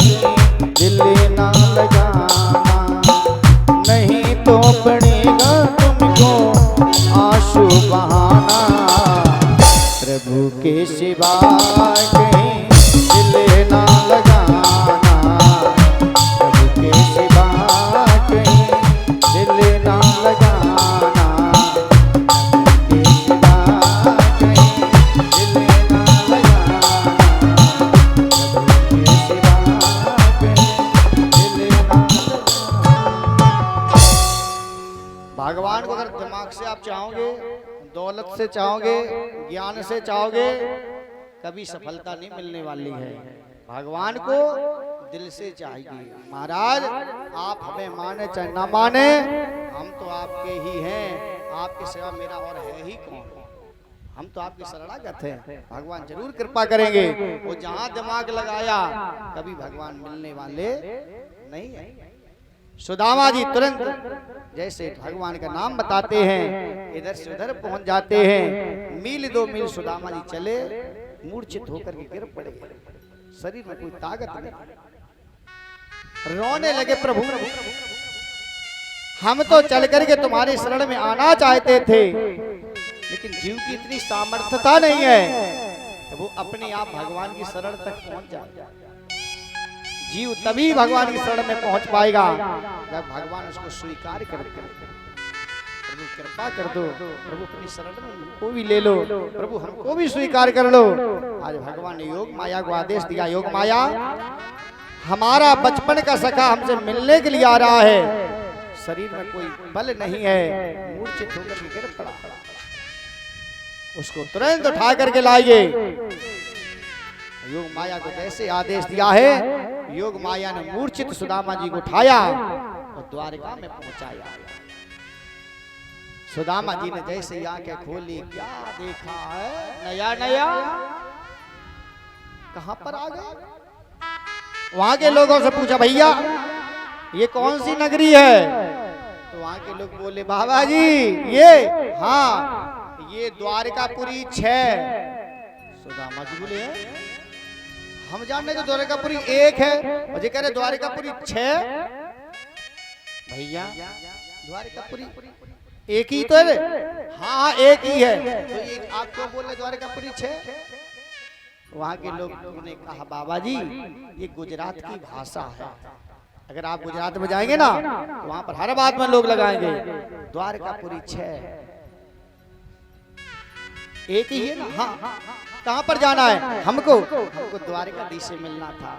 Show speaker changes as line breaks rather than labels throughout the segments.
कहीं दिल ना लगाना, नहीं तो पड़ेगा तुमको आंसू बहाना। प्रभु के सिवा कहीं दिल ना लगाना, प्रभु के सिवा कहीं दिल ना लगाना, प्रभु के सिवा कहीं दिल ना लगाना, प्रभु के सिवा कहीं दिल ना लगाना। भगवान को अगर दिमाग से आप चाहोगे, दौलत से चाहोगे, ज्ञान से चाहोगे, कभी सफलता नहीं मिलने वाली है। भगवान को दिल से चाहिए। महाराज आप हमें माने चाहे ना माने, हम तो आपके ही हैं, आपके सिवा मेरा और है ही कौन। हम तो आपकी शरणागत हैं। भगवान जरूर कृपा करेंगे। वो जहां दिमाग लगाया कभी भगवान मिलने वाले नहीं है। सुदामा जी तुरंत जैसे भगवान का नाम बताते हैं, इधर से उधर पहुंच जाते हैं। मील दो मील सुदामा जी चले, मूर्छित होकर के गिर पड़े, शरीर में कोई ताकत नहीं। रोने लगे, प्रभु हम तो चल करके तुम्हारे शरण में आना चाहते थे, लेकिन जीव की इतनी सामर्थ्यता नहीं है कि वो अपने आप भगवान की शरण तक पहुंच जाए। जीव तभी भगवान की शरण में पहुंच पाएगा जब भगवान उसको स्वीकार कर दे। प्रभु कृपा कर दो, प्रभु अपनी शरण में हमको भी ले लो, प्रभु हमको भी स्वीकार कर लो। आज भगवान ने योग माया को आदेश दिया, योग माया हमारा बचपन का सखा हमसे मिलने के लिए आ रहा है, शरीर में कोई बल नहीं है, मूर्छित होकर गिर पड़ा, उसको तुरंत उठा करके लाइए। योग माया को जैसे आदेश दिया है, योग माया ने मूर्छित सुदामा जी को उठाया और द्वारका में पहुंचाया। सुदामा जी ने जैसे ही आंखें खोली, क्या देखा है, नया नया कहां पर आ गए। वहां के लोगों से पूछा, भैया ये कौन सी नगरी है? तो वहां के लोग बोले, बाबा जी ये, हाँ ये द्वारकापुरी 6। सुदामा जी बोले, हम जानने तो द्वारकापुरी 1 है, और ये कह रहे द्वारकापुरी 6। भैया द्वारकापुरी एक ही तो है। हाँ एक ही है, तो ये आपको बोले द्वारकापुरी 6। वहां के लोग ने कहा, बाबा जी ये गुजरात की भाषा है, अगर आप गुजरात में जाएंगे ना तो वहां पर हर बात में लोग लगाएंगे द्वारकापुरी 6 एक ही है ना। हाँ कहां पर जाना है? हमको द्वारकाधीश से मिलना था।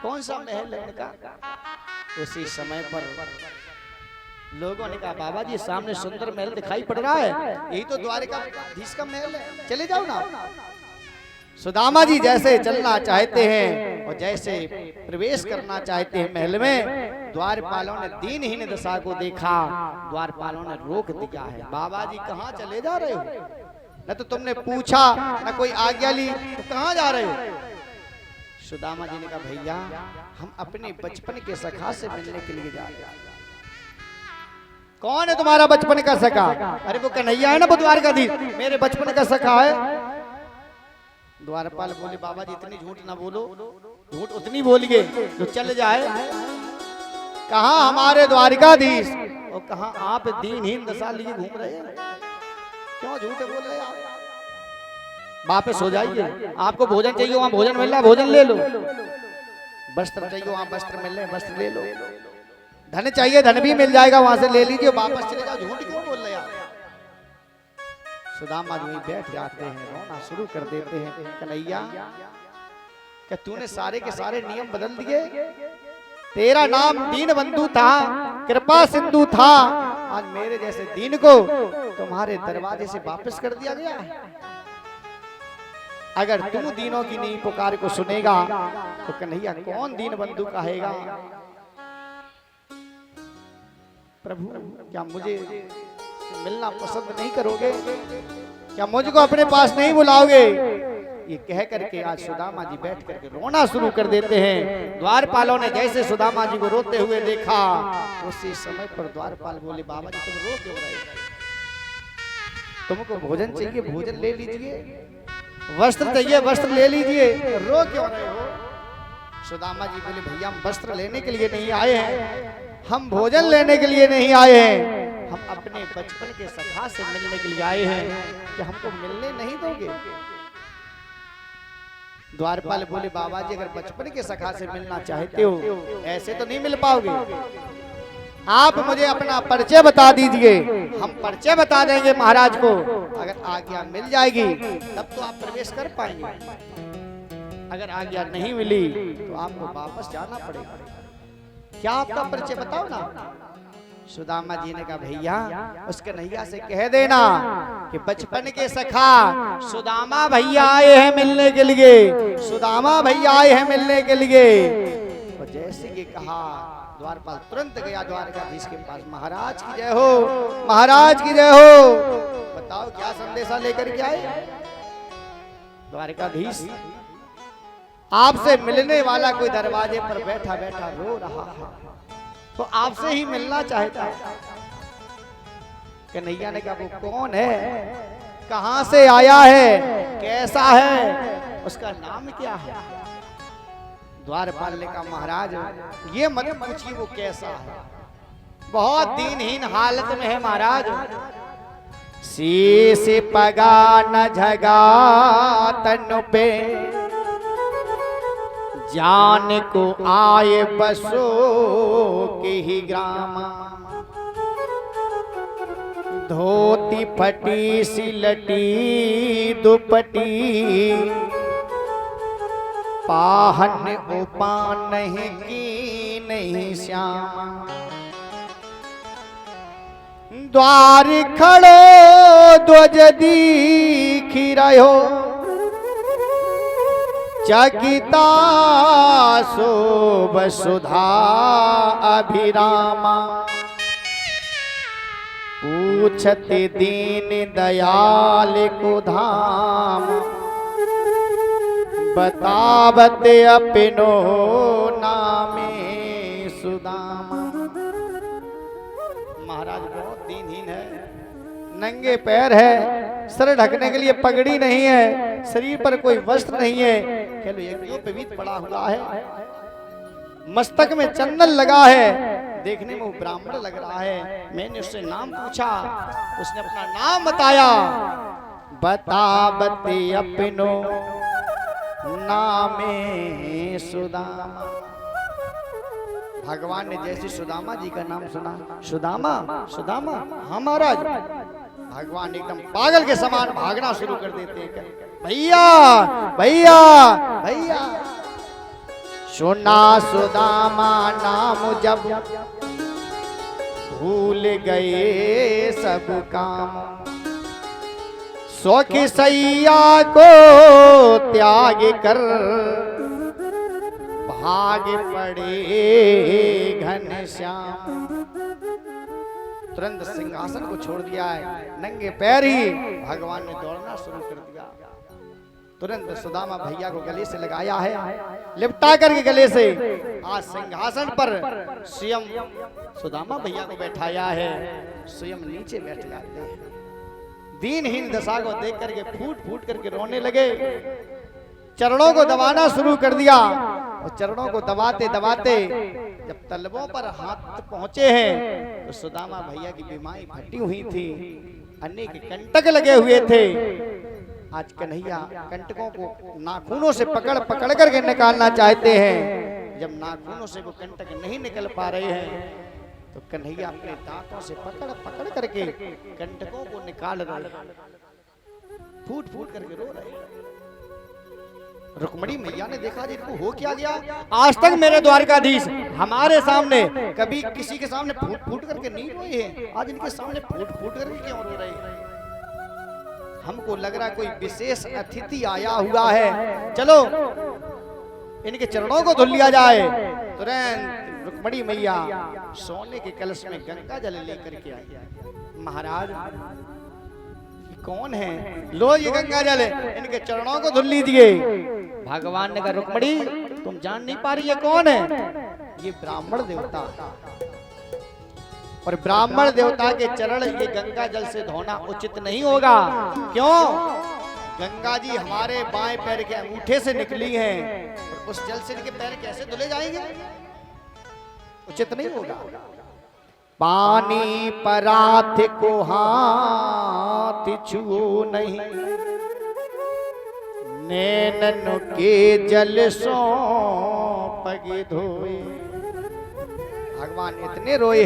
कौन सा महल है उनका? उसी समय पर लोगों ने कहा, बाबा जी सामने सुंदर महल दिखाई पड़ रहा है, यही तो द्वारकाधीश का महल है, चले जाओ ना। सुदामा जी जैसे चलना चाहते हैं और जैसे प्रवेश करना चाहते हैं महल में, द्वारपालों ने दीनहीन दशा को देखा, द्वारपालों ने रोक दिया है। बाबा जी कहाँ चले जा रहे हो? न तो तुमने पूछा, न कोई आज्ञा ली, तो कहाँ जा रहे हो? सुदामा जी ने कहा, भैया हम अपने बचपन के सखा से मिलने के लिए जा रहे हैं। कौन है तुम्हारा बचपन का सखा? अरे वो कन्हैया है ना, वो द्वारकाधीश मेरे बचपन का सखा है। द्वारपाल बोले, बाबा जी इतनी झूठ ना बोलो, झूठ उतनी बोलिए जो चल जाए। कहाँ हमारे द्वारकाधीश और कहाँ आप दीनहीन दशा लिए घूम रहे हैं? क्यों झूठे बोल रहे हैं आप? वापस हो जाइए। आपको भोजन चाहिए वहां भोजन मिल रहा है, भोजन ले लो। वस्त्र चाहिए वहां वस्त्र मिल रहे हैं, वस्त्र ले लो। धन चाहिए, धन भी मिल जाएगा, वहां से ले लीजिए, वापस चले जाओ। झूठ क्यों बोल रहे हैं आप? सुदामा जी बैठ जाते हैं, रोना शुरू कर देते हैं। कन्हैया क्या तूने सारे के सारे नियम बदल दिए? तेरा नाम दीन बंधु था, कृपा सिंधु था, आज मेरे जैसे दीन को तुम्हारे दरवाजे से वापस कर दिया गया है। अगर तुम दीनों की नहीं पुकार को सुनेगा तो कन्हैया कौन दीन बंधु कहेगा? प्रभु क्या मुझे मिलना पसंद नहीं करोगे? क्या मुझको अपने पास नहीं बुलाओगे? ये कह करके आज सुदामा जी बैठ करके रोना शुरू कर देते हैं। द्वारपालों ने जैसे सुदामा जी को रोते हुए देखा, उसी समय पर द्वारपाल बोले, बाबा जी तुम रो क्यों रहे हो? तुमको भोजन चाहिए, भोजन ले लीजिए, वस्त्र चाहिए, वस्त्र ले लीजिए, रो क्यों रहे हो? सुदामा जी बोले भैया हम वस्त्र लेने के लिए नहीं आए हैं, हम भोजन लेने के लिए नहीं आए हैं, हम अपने बचपन के सखा से मिलने के लिए आए हैं, कि हमको मिलने नहीं दोगे? द्वारपाल बोले बाबा जी अगर बचपन के सखा से मिलना चाहते हो ऐसे तो नहीं मिल पाओगे, आप मुझे अपना परिचय बता दीजिए, हम परिचय बता देंगे महाराज को, अगर आज्ञा मिल जाएगी तब तो आप प्रवेश कर पाएंगे, अगर आज्ञा नहीं मिली तो आपको वापस जाना पड़ेगा। क्या आपका परिचय बताओ ना। सुदामा जी ने कहा भैया उस कन्हैया से कह देना कि बचपन के सखा सुदामा भैया आए हैं मिलने के लिए, सुदामा भैया आए हैं मिलने के लिए। और जैसे ये कहा द्वारपाल तुरंत गया द्वारकाधीश के पास, महाराज की जय हो, महाराज की जय हो, बताओ क्या संदेशा लेकर के आए? द्वारकाधीश आपसे मिलने वाला कोई दरवाजे पर बैठा बैठा रो रहा है, तो आपसे ही मिलना चाहता है। कन्हैया ने कहा वो कौन है, कहां से आया है, कैसा है, उसका नाम क्या है? द्वारपाल ने कहा महाराज ये मत पूछिए वो कैसा है, बहुत दीनहीन हालत में है महाराज। शीश पगा न झगा तन पे, जान को आए बसो के ही ग्राम, धोती फटी सिलटी दुपटी, पाहन उपान नहीं की नहीं श्याम, द्वार खड़ो ध्वज दीखी रहो, चकिता शोभ सुधा अभिरामा, पूछत दीन दयाल को धाम, बतावत अपनो नामे सुदामा। महाराज बहुत दीनहीन है, नंगे पैर है, सर ढकने के लिए पगड़ी नहीं है, शरीर पर कोई वस्त्र नहीं है, केवल यज्ञोपवीत पड़ा हुआ है, मस्तक में चंदन लगा है, देखने में वो ब्राह्मण लग रहा है। मैंने उससे नाम पूछा, उसने अपना नाम बताया, बतावत अपनो नामे सुदामा। भगवान ने जैसे सुदामा जी का नाम सुना, सुदामा सुदामा, हाँ महाराज। भगवान एकदम पागल के समान भागना शुरू कर देते हैं, भैया भैया भैया। सुना सुदामा नाम जब, भूल गए सब काम, शौक सैया को त्याग कर, भाग पड़े घनश्याम। तुरंत सिंहासन को छोड़ दिया है, नंगे पैर ही भगवान ने दौड़ना शुरू कर दिया। तुरंत सुदामा भैया को गले से लगाया है, लिपटा करके गले से आज सिंहासन पर स्वयं सुदामा भैया को बैठाया है, स्वयं नीचे बैठ जाते हैं। दीनहीन दशा को देख करके फूट फूट करके रोने लगे, चरणों को दबाना शुरू कर दिया, और चरणों को दबाते दबाते जब तलवों पर हाथ पहुंचे हैं तो सुदामा भैया की बीमारी फटी हुई थी, अनेक कंटक लगे हुए थे। आज कन्हैया कंटकों को नाखूनों से पकड़ पकड़ करके निकालना चाहते हैं, जब नाखूनों से वो कंटक नहीं निकल पा रहे हैं तो कन्हैया अपने दांतों से पकड़ पकड़ करके कंटकों को निकाल रहे, फूट फूट करके रो रहे। रुक्मणी मैया ने देखा जी इनको हो क्या गया, आज तक मेरे द्वारकाधीश हमारे सामने कभी किसी के सामने फूट फूट करके नहीं रोए हैं, आज इनके सामने फूट फूट करके क्यों रो रहे हैं? हमको लग रहा कोई विशेष अतिथि आया हुआ है, चलो इनके चरणों को धुल लिया जाए। तुरंत रुक्मणी मैया सोने के कलश में गंगा जल लेकर के आई। महाराज ये कौन है, लो ये गंगा जल, इनके चरणों को धुल लीजिए। भगवान ने कहा रुक्मणी तुम जान नहीं पा रही है कौन है, ये ब्राह्मण देवता, और ब्राह्मण देवता के चरण ये गंगा जल से धोना उचित नहीं होगा। क्यों? गंगा जी हमारे बाएं पैर के अंगूठे से निकली हैं, उस जल से इनके पैर कैसे धुले जाएंगे? उचित नहीं होगा। पानी परात को हाथ छुओ नहीं, नैनन के जल सो पगे धोए। भगवान इतने रोए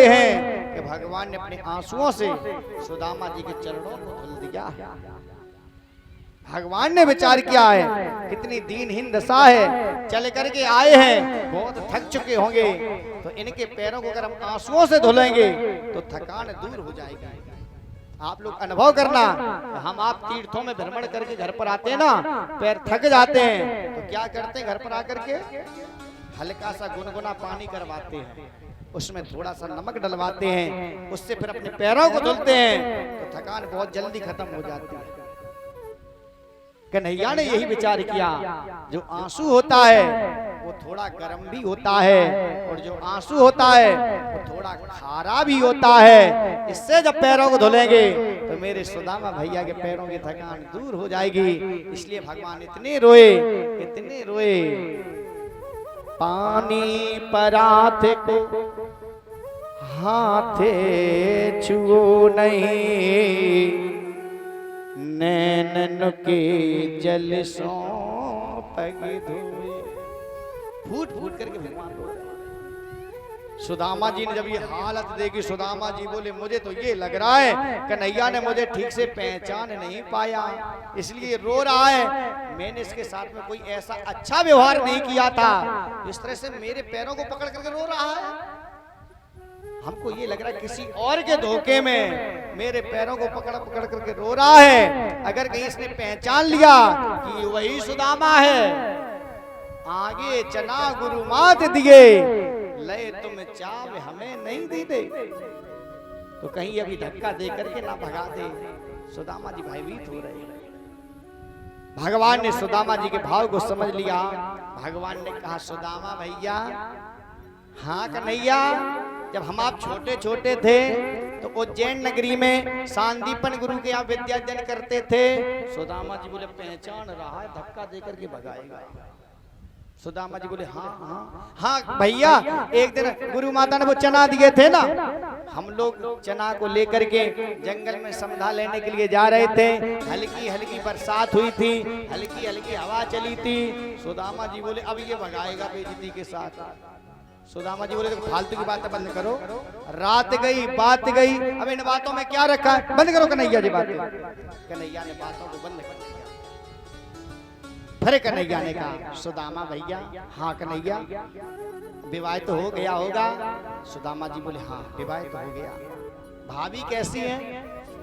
हैं कि भगवान ने अपने आंसुओं से सुदामा जी के चरणों को धुल दिया। भगवान ने विचार किया है कितनी दीनहीन दशा है, चल करके आए हैं, बहुत थक चुके होंगे, तो इनके पैरों को अगर हम आंसुओं से धुलेंगे तो थकान दूर हो जाएगी। आप लोग अनुभव करना, हम आप तीर्थों में भ्रमण करके घर पर आते हैं ना, पैर थक जाते हैं तो क्या करते हैं, घर पर आकर के हल्का सा गुनगुना पानी करवाते हैं, उसमें थोड़ा सा नमक डलवाते हैं, उससे फिर अपने पैरों को धुलते हैं तो थकान बहुत जल्दी खत्म हो जाती है। कन्हैया ने यही विचार किया, जो आंसू होता है वो थोड़ा गर्म भी होता है और जो आंसू होता है वो थोड़ा खारा भी होता है। इससे जब पैरों को धुलेंगे तो मेरे सुदामा भैया के पैरों की थकान दूर हो जाएगी। इसलिए भगवान इतने रोए। पानी परात को हाथे छुओ नहीं, नैनन के जल सो पगे धोए। फूट फूट करके भगवान रो रहे। सुदामा जी ने जब ये हालत देखी, सुदामा जी बोले मुझे तो ये लग रहा है कन्हैया ने मुझे ठीक से पहचान नहीं पाया, इसलिए रो रहा है। मैंने इसके साथ में कोई ऐसा अच्छा व्यवहार नहीं किया था, इस तरह से मेरे पैरों को पकड़ करके रो रहा है। हमको ये लग रहा है किसी और के धोखे में मेरे पैरों को पकड़ पकड़ करके रो रहा है। अगर कहीं इसने पहचान लिया कि वही सुदामा है, आगे चना गुरु मात दिए, लय तुम चाव हमें नहीं दी दे, तो कहीं अभी धक्का दे करके ना भगा दे। सुदामा जी भयभीत हो रहे। भगवान ने सुदामा जी के भाव को समझ लिया। भगवान ने कहा सुदामा भैया, हाँ कन्हैया, जब हम आप छोटे छोटे थे तो उज्जैन नगरी में सांदीपन गुरु के यहाँ विद्यार्जन करते थे। सुदामा जी बोले पहचान रहा है, धक्का देकर के भगाएगा। सुदामा जी बोले हाँ भैया, एक दिन गुरु माता ने वो चना दिए थे ना, हम लोग चना को लेकर के जंगल में समझा लेने के लिए जा रहे थे। हल्की हल्की बरसात हुई थी, हल्की हल्की हवा चली थी। सुदामा जी बोले अब ये भगाएगा बेइज्जती के साथ। सुदामा जी बोले देखो फालतू की बातें बंद करो, रात गई बात गई, अब इन बातों में क्या रखा है, बंद करो कन्हैया जी बातें। कन्हैया ने बातों को बंद कर दिया। फिर कन्हैया ने कहा सुदामा भैया, हाँ कन्हैया, विवाह तो हो गया होगा। सुदामा जी बोले हाँ विवाह तो हो गया। भाभी कैसी है?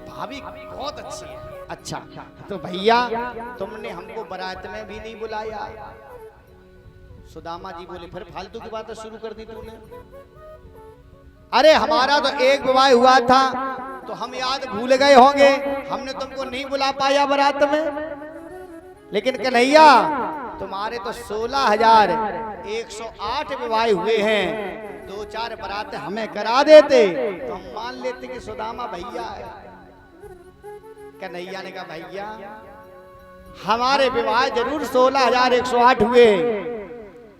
भाभी बहुत अच्छी है। अच्छा तो भैया तुमने हमको बारात में भी नहीं बुलाया। सुदामा जी बोले फिर फालतू की बातें शुरू कर दी तूने। अरे हमारा तो एक विवाह हुआ था तो हम याद भूल गए होंगे, हमने तुमको नहीं बुला पाया बारात में। लेकिन कन्हैया तुम्हारे तो 16,108 विवाह हुए हैं, 2-4 बारात हमें करा देते तो हम मान लेते कि सुदामा भैया है। कन्हैया ने कहा भैया हमारे विवाह जरूर 16,108 हुए,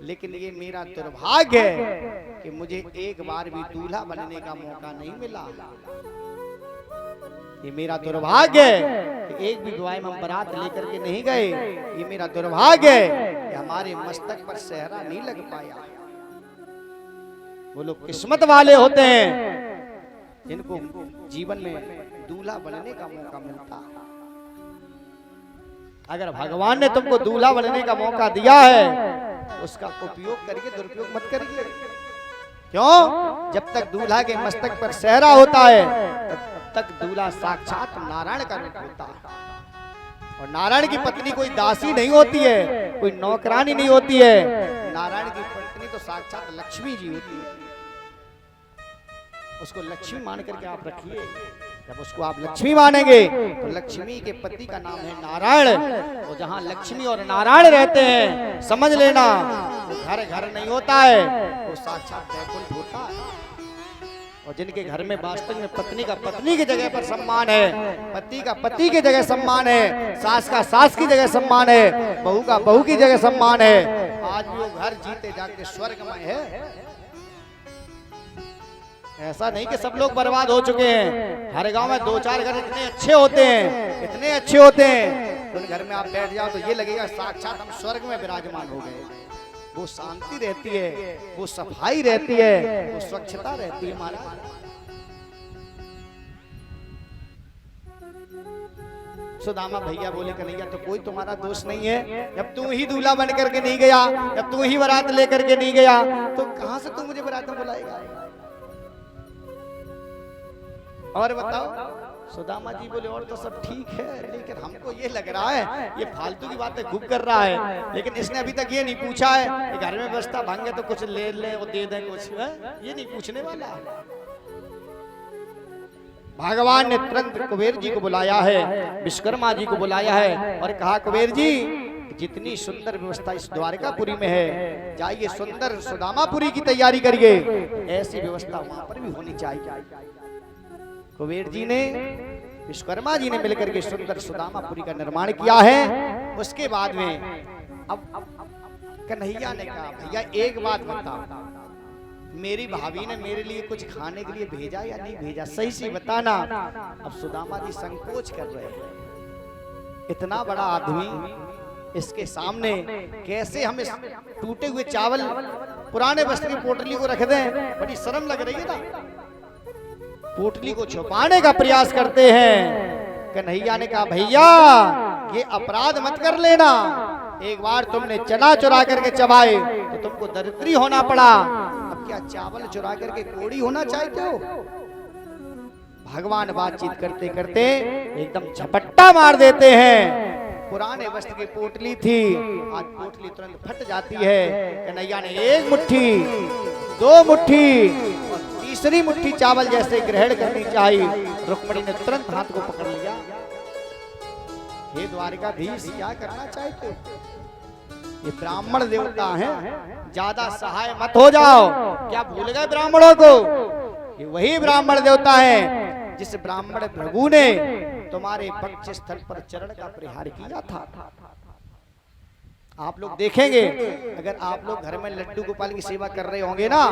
लेकिन ये मेरा दुर्भाग्य है कि मुझे एक बार भी दूल्हा बनने का मौका नहीं मिला। ये मेरा दुर्भाग्य है कि एक भी विवाह में हम बारात लेकर के नहीं गए। ये मेरा दुर्भाग्य है कि हमारे मस्तक पर सेहरा नहीं लग पाया। वो लोग किस्मत वाले होते हैं जिनको जीवन में दूल्हा बनने का मौका मिलता है। अगर भगवान ने तुमको दूल्हा बनने का मौका दिया है उसका उपयोग करिए, दुरुपयोग मत करिए। क्यों? जब तक दूल्हा के मस्तक पर सेहरा होता है तब तक दूल्हा साक्षात नारायण का रूप होता है। और नारायण की पत्नी कोई दासी नहीं होती है, कोई नौकरानी नहीं होती है। नारायण की पत्नी तो साक्षात लक्ष्मी जी होती है। उसको लक्ष्मी मान करके आप रखिए। जब उसको आप लक्ष्मी मानेंगे तो लक्ष्मी के पति का नाम है नारायण। और जहाँ लक्ष्मी और नारायण रहते हैं समझ लेना वो घर घर नहीं होता है, वो साक्षात वैकुंठ होता है। और जिनके घर में वास्तव में पत्नी का पत्नी की जगह पर सम्मान है, पति का पति की जगह सम्मान है, सास का सास की जगह सम्मान है, बहू का बहू की जगह सम्मान है, आज भी वो घर जीते जाके स्वर्गमय है। ऐसा नहीं कि सब लोग बर्बाद हो चुके हैं। हर गांव में 2-4 घर इतने अच्छे होते हैं, इतने अच्छे होते हैं, उन घर में आप बैठ जाओ तो ये लगेगा साक्षात हम स्वर्ग में विराजमान हो गए। वो शांति रहती है, वो सफाई रहती है, वो स्वच्छता रहती है। हमारा सुदामा भैया बोले कन्हैया तो कोई तुम्हारा दोष नहीं है, जब तू ही दूल्हा बन करके नहीं गया, जब तू ही बारात लेकर के नहीं गया तो कहां से तू मुझे बारात में बुलाएगा। और बताओ, सुदामा जी बोले और तो सब ठीक है, लेकिन हमको ये लग रहा है ये फालतू की बातें खूब कर रहा है, लेकिन इसने अभी तक ये नहीं पूछा है कि घर में बस्ता भांगे तो कुछ ले ले और दे दे कुछ है? ये नहीं पूछने वाला है। भगवान ने तुरंत कुबेर जी को बुलाया है, विश्वकर्मा जी को बुलाया है और कहा कुबेर जी जितनी सुंदर व्यवस्था इस द्वारकापुरी में है, जाइए सुंदर सुदामापुरी की तैयारी करिए, ऐसी व्यवस्था वहां पर भी होनी चाहिए। कुबेर जी ने विश्वकर्मा जी ने मिलकर के सुंदर सुदामापुरी का निर्माण किया है। उसके बाद में अब कन्हैया ने कहा भैया एक बात बताओ, मेरी भाभी ने मेरे लिए कुछ खाने के लिए भेजा या नहीं भेजा, सही सी बताना। अब सुदामा जी संकोच कर रहे हैं, इतना बड़ा आदमी इसके सामने कैसे हम इस टूटे हुए चावल पुराने वस्त्र की पोटली को रख दें, बड़ी शर्म लग रही है ना। पोटली को छुपाने का प्रयास करते हैं। कन्हैया ने कहा भैया ये अपराध मत कर लेना, एक बार तुमने चना चुरा करके चबाए तो तुमको दरिद्री होना पड़ा, अब क्या चावल चुरा करके कोड़ी होना चाहते हो। भगवान बातचीत करते करते एकदम झपट्टा मार देते हैं। पुराने वस्त्र की पोटली थी, आज पोटली तुरंत फट जाती है। कन्हैया ने एक मुट्ठी, 2 मुट्ठी, तीसरी मुट्ठी चावल जैसे ग्रहण करनी चाहिए, रुक्मिणी ने तुरंत हाथ को पकड़ लिया। हे द्वारिकाधीश क्या करना चाहते हो, ये ब्राह्मण देवता हैं, ज्यादा सहाय मत हो जाओ। क्या भूल गए ब्राह्मणों को, ये वही ब्राह्मण देवता है जिस ब्राह्मण भृगु ने तुम्हारे वक्ष स्थल पर चरण का प्रहार किया था। आप लोग देखेंगे अगर आप लोग घर में लड्डू गोपाल की सेवा कर रहे होंगे ना,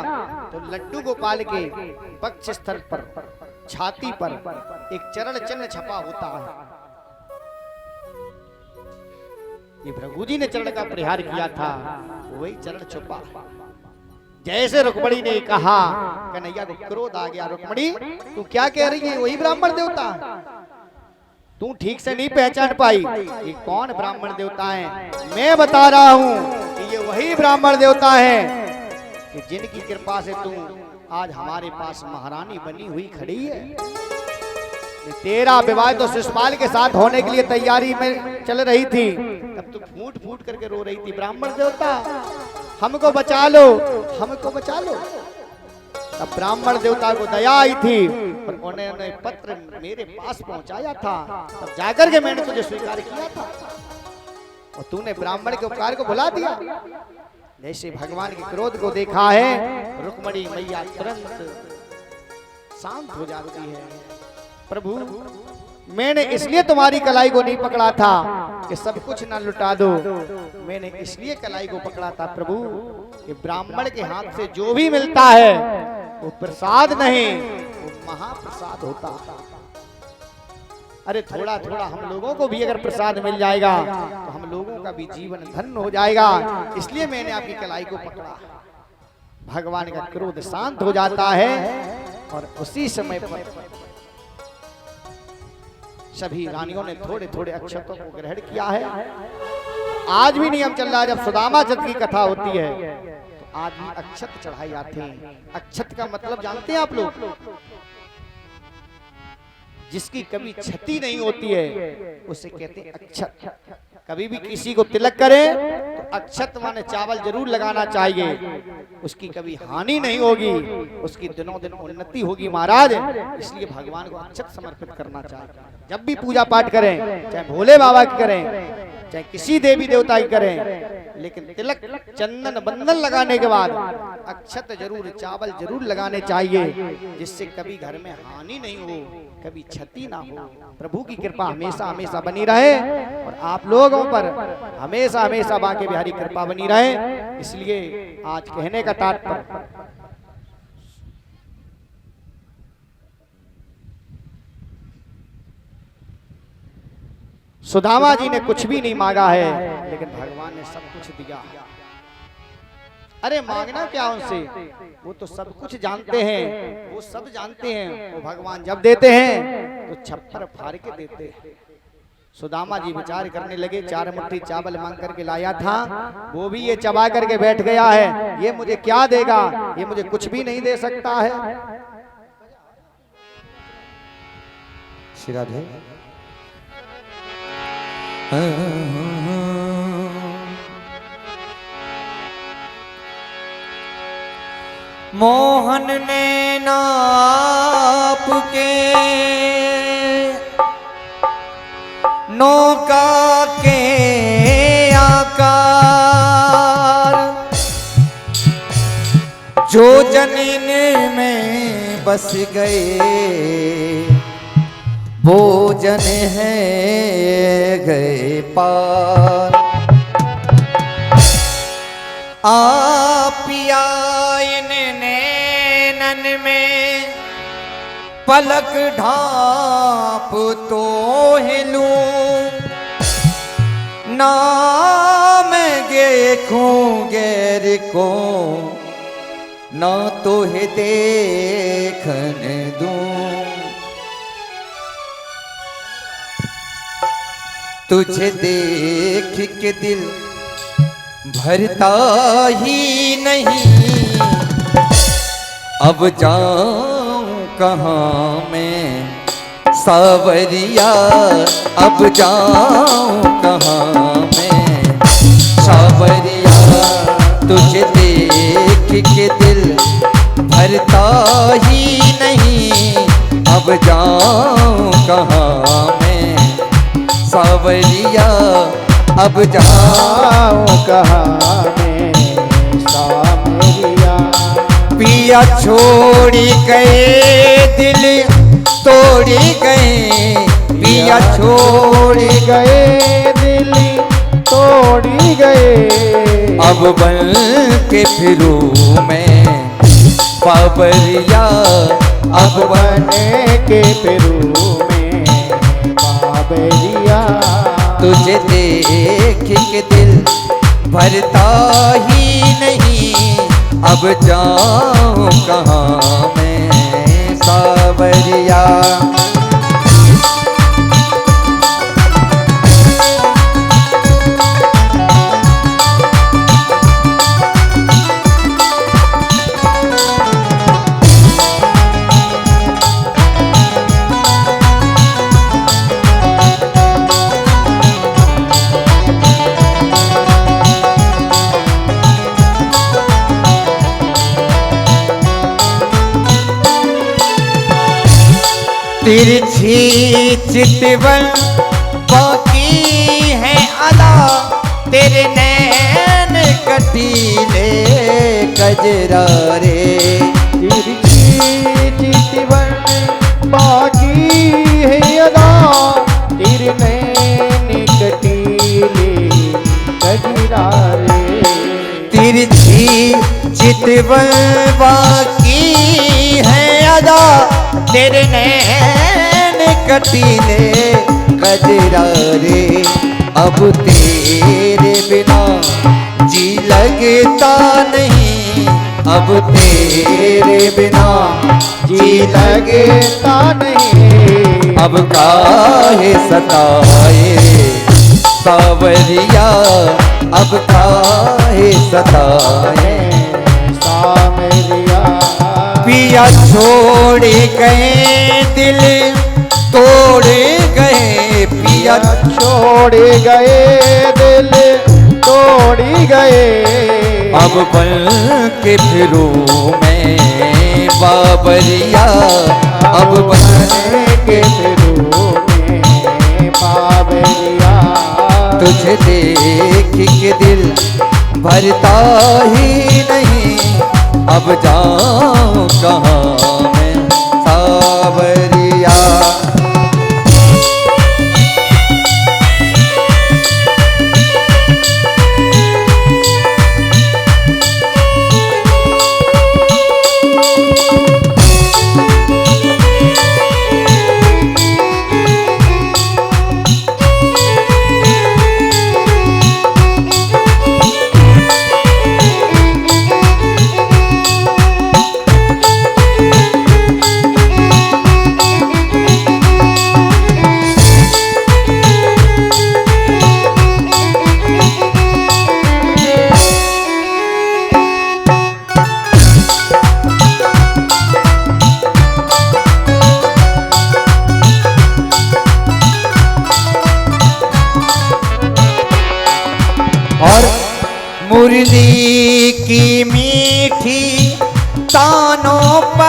तो लड्डू गोपाल के वक्ष स्थल पर छाती पर एक चरण चिन्ह छपा होता है। ये भृगु जी ने चरण का प्रहार किया था, वही चरण छुपा। जैसे रुक्मिणी ने कहा, कन्हैया को क्रोध आ गया, रुक्मिणी तू क्या कह रही है, वही ब्राह्मण देवता है, तू ठीक से नहीं पहचान पाई ये कौन ब्राह्मण देवता है। मैं बता रहा हूँ कि ये वही ब्राह्मण देवता है कि जिनकी कृपा से तू आज हमारे पास महारानी बनी हुई खड़ी है। तेरा विवाह तो शिशुपाल के साथ होने के लिए तैयारी में चल रही थी, तब तू फूट फूट करके रो रही थी, ब्राह्मण देवता हमको बचा लो, हमको बचा लो। तब ब्राह्मण देवता को दया आई थी और उन्होंने पत्र मेरे पास पहुंचाया था, तब जाकर के मैंने तुझे स्वीकार किया था और तूने ब्राह्मण के उपकार को भुला दिया। जैसे भगवान के क्रोध को देखा है, रुक्मिणी मैया तुरंत शांत हो जाती है। प्रभु मैंने इसलिए तुम्हारी कलाई को नहीं पकड़ा था कि सब कुछ ना लुटा दो, मैंने इसलिए कलाई को पकड़ा था प्रभु कि ब्राह्मण के हाथ से जो भी मिलता है वो प्रसाद नहीं, वो महाप्रसाद होता। अरे थोड़ा थोड़ा हम लोगों को भी अगर प्रसाद मिल जाएगा तो हम लोगों का भी जीवन धन्य हो जाएगा, इसलिए मैंने आपकी कलाई को पकड़ा। भगवान का क्रोध शांत हो जाता है और उसी समय पर सभी रानियों ने थोड़े थोड़े अक्षतों को ग्रहण किया है। आज भी नियम चल रहा है, जब सुदामा जब की कथा होती है तो आज भी अक्षत चढ़ाई जाते हैं। अक्षत का मतलब जानते हैं आप लोग, जिसकी कभी क्षति नहीं होती है उसे कहते हैं अक्षत। कभी भी किसी को तिलक करें तो अक्षत माने चावल जरूर लगाना चाहिए, उसकी कभी हानि नहीं होगी, उसकी दिनों दिन उन्नति होगी महाराज। इसलिए भगवान को अक्षत समर्पित करना चाहिए। जब भी पूजा पाठ करें, चाहे भोले बाबा की करें, चाहे किसी देवी देवता की करें, लेकिन तिलक चंदन बंधन लगाने के बाद अक्षत जरूर, चावल जरूर लगाने चाहिए, जिससे कभी घर में हानि नहीं हो, कभी क्षति ना हो। प्रभु की कृपा हमेशा हमेशा बनी रहे और आप लोगों पर हमेशा हमेशा बांके बिहारी कृपा बनी रहे। इसलिए आज कहने का तात्पर्य, सुदामा जी ने कुछ भी नहीं मांगा है, लेकिन भगवान ने सब कुछ दिया। अरे मांगना क्या उनसे, वो तो सब कुछ जानते हैं, वो सब जानते हैं। वो भगवान जब देते हैं तो छप्पर फाड़ के देते हैं। सुदामा जी विचार करने लगे, 4 मुट्ठी चावल मांग करके लाया था, वो भी ये चबा करके बैठ गया है, ये मुझे क्या देगा, ये मुझे कुछ भी नहीं दे सकता है। श्री राधे।
मोहन ने नाप के नौका के आकार, जो जमीन में बस गए वो जन है गए पार। आपिया नैनन में पलक ढाप तो हिलूं, नाम देखूं गैर को ना तो है देखन दूं। तुझे देख के दिल भरता ही नहीं, अब जाऊं कहाँ मैं सावरिया, अब जाऊं कहाँ मैं सावरिया। तुझे देख के दिल भरता ही नहीं, अब जाऊं कहाँ मैं सावरिया, अब जाऊं कहाँ मैं सावरिया। पिया छोड़ी गए दिल तोड़ी गए, पिया छोड़ी गए दिल तोड़ी गए। अब बन के फिरूं मैं बाबरिया, अब बन के फिरूं मैं बाबरिया। तुझे देख के दिल भरता ही नहीं, अब जाऊं कहाँ मैं सावरिया। तिरछी चितवन बाकी है अदा, तेरे नैन कटीले कजरा रे। तिरछी चितवन बाकी है अदा, तेरे नैन कटीले कजरा रे। तिरछी चितवन बाकी है अदा, तेरे नैन कटीले कजरा रे। अब तेरे बिना जी लगता नहीं, अब तेरे बिना जी लगता नहीं। अब काहे सताए सावरिया, अब काहे सताए सावरिया। पिया छोड़ गए दिल तोड़ गए, पिया छोड़ गए दिल तोड़ गए। अब बन के फिरूं मैं बाबरिया, अब बन के फिरूं मैं बाबरिया। तुझे देख के दिल भरता ही नहीं, अब जाऊं कहाँ मैं सावरिया। और मुरली की मीठी तानों पर